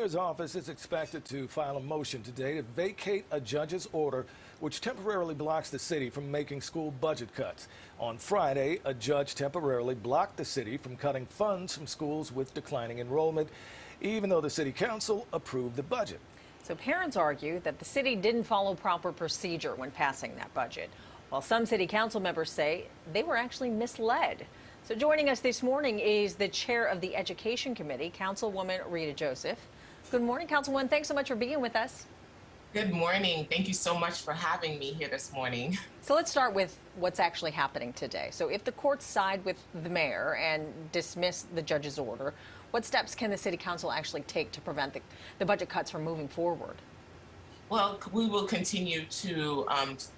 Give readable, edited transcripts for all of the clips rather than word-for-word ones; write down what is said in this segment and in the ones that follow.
mayor's office is expected to file a motion today to vacate a judge's order which temporarily blocks the city from making school budget cuts. On Friday, a judge temporarily blocked the city from cutting funds from schools with declining enrollment, even though the city council approved the budget. So parents argue that the city didn't follow proper procedure when passing that budget, while some city council members say they were actually misled. So joining us this morning is the chair of the Education Committee, Councilwoman Rita Joseph. Good morning, Councilwoman. Thanks so much for being with us. Good morning. Thank you so much for having me here this morning. So let's start with what's actually happening today. So if the courts side with the mayor and dismiss the judge's order, what steps can the city council actually take to prevent the budget cuts from moving forward? Well, we will continue to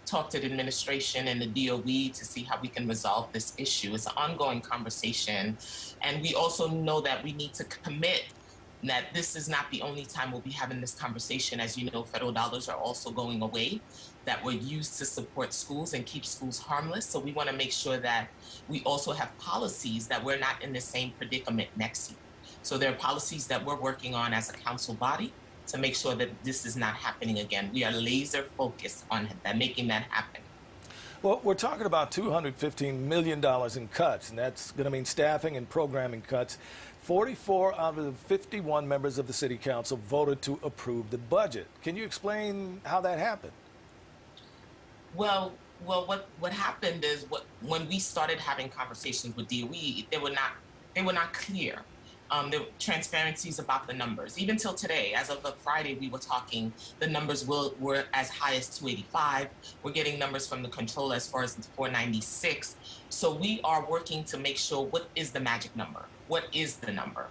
talk to the administration and the DOE to see how we can resolve this issue. It's an ongoing conversation. And we also know that we need to commit that this is not the only time we'll be having this conversation. As you know, federal dollars are also going away that were used to support schools and keep schools harmless. So we want to make sure that we also have policies that we're not in the same predicament next year. So there are policies that we're working on as a council body to make sure that this is not happening again. We are laser focused on that, making that happen. Well, we're talking about $215 million in cuts, and that's going to mean staffing and programming cuts. 44 out of the 51 members of the city council voted to approve the budget. Can you explain how that happened? Well, what happened is when we started having conversations with DOE, they were not clear. The transparencies about the numbers. Even till today, as of the Friday we were talking, the numbers were as high as 285. We're getting numbers from the controller as far as 496. So we are working to make sure what is the magic number? What is the number?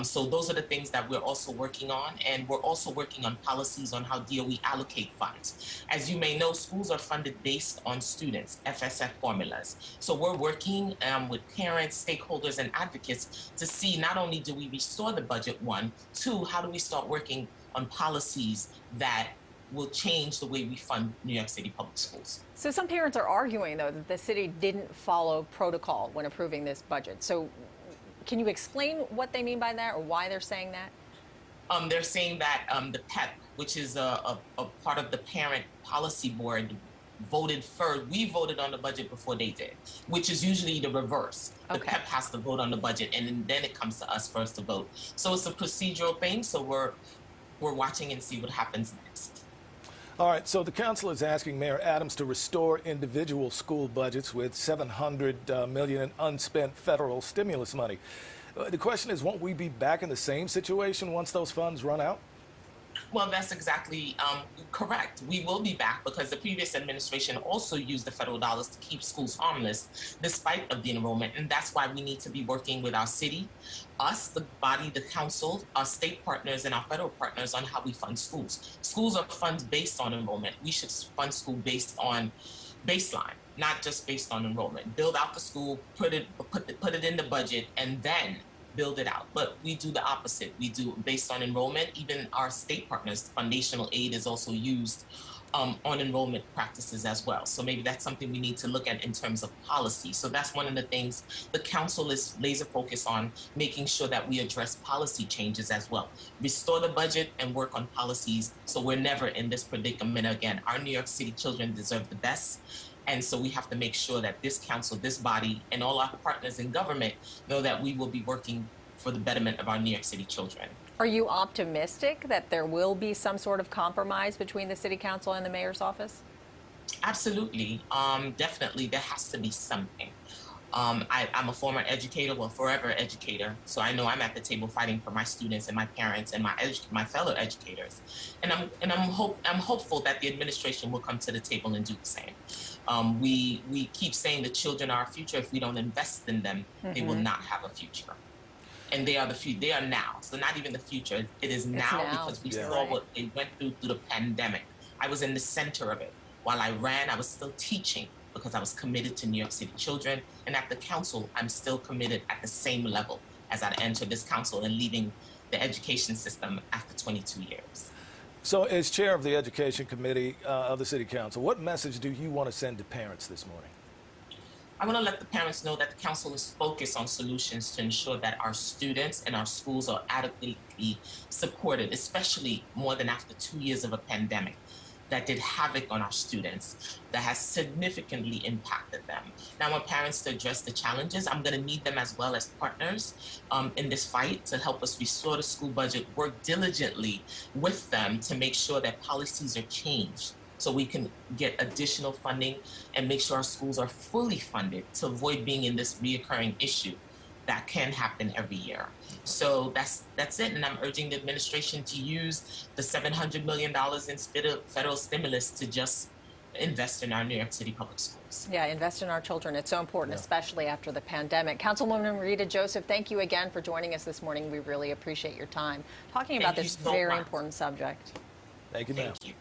So those are the things that we're also working on, and we're also working on policies on how DOE allocate funds. As you may know, schools are funded based on students, FSF formulas. So we're working with parents, stakeholders, and advocates to see not only do we restore the budget, one, two, how do we start working on policies that will change the way we fund New York City public schools. So some parents are arguing, though, that the city didn't follow protocol when approving this budget. So can you explain what they mean by that or why they're saying that? They're saying that the PEP, which is a part of the parent policy board, voted first. We voted on the budget before they did, which is usually the reverse. The Okay. PEP has to vote on the budget, and then it comes to us first to vote. So it's a procedural thing. So we're watching and see what happens next. All right, so the council is asking Mayor Adams to restore individual school budgets with $700 million in unspent federal stimulus money. The question is, won't we be back in the same situation once those funds run out? Well, that's exactly correct. We will be back because the previous administration also used the federal dollars to keep schools harmless despite of the enrollment. And that's why we need to be working with our city, us, the body, the council, our state partners, and our federal partners on how we fund schools. Schools are funded based on enrollment. We should fund school based on baseline, not just based on enrollment. Build out the school, put it in the budget, and then build it out. But we do the opposite. We do based on enrollment. Even our state partners, foundational aid is also used on enrollment practices as well. So maybe that's something we need to look at in terms of policy. So that's one of the things the council is laser focused on, making sure that we address policy changes as well. Restore the budget and work on policies so we're never in this predicament again. Our New York City children deserve the best. And so we have to make sure that this council, this body, and all our partners in government know that we will be working for the betterment of our New York City children. Are you optimistic that there will be some sort of compromise between the city council and the mayor's office? Absolutely. Definitely, there has to be something. I'm a former educator, well, forever educator. So I know I'm at the table fighting for my students and my parents and my fellow educators. And I'm hopeful that the administration will come to the table and do the same. We keep saying the children are our future. If we don't invest in them, they will not have a future. And they are they are now. So not even the future. It is now because we saw what they went through the pandemic. I was in the center of it. While I ran, I was still teaching because I was committed to New York City children. And at the council, I'm still committed at the same level as I entered this council and leaving the education system after 22 years. So as chair of the Education Committee of the City Council, what message do you want to send to parents this morning? I want to let the parents know that the council is focused on solutions to ensure that our students and our schools are adequately supported, especially more than after 2 years of a pandemic that did havoc on our students, that has significantly impacted them. Now, I want parents to address the challenges. I'm going to need them as well as partners in this fight to help us restore the school budget, work diligently with them to make sure that policies are changed so we can get additional funding and make sure our schools are fully funded to avoid being in this reoccurring issue that can happen every year. So that's it. And I'm urging the administration to use the $700 million in federal stimulus to just invest in our New York City public schools. Yeah, invest in our children. It's so important, especially after the pandemic. Councilwoman Rita Joseph, thank you again for joining us this morning. We really appreciate your time talking about this very important subject. Thank you, ma'am. Thank you.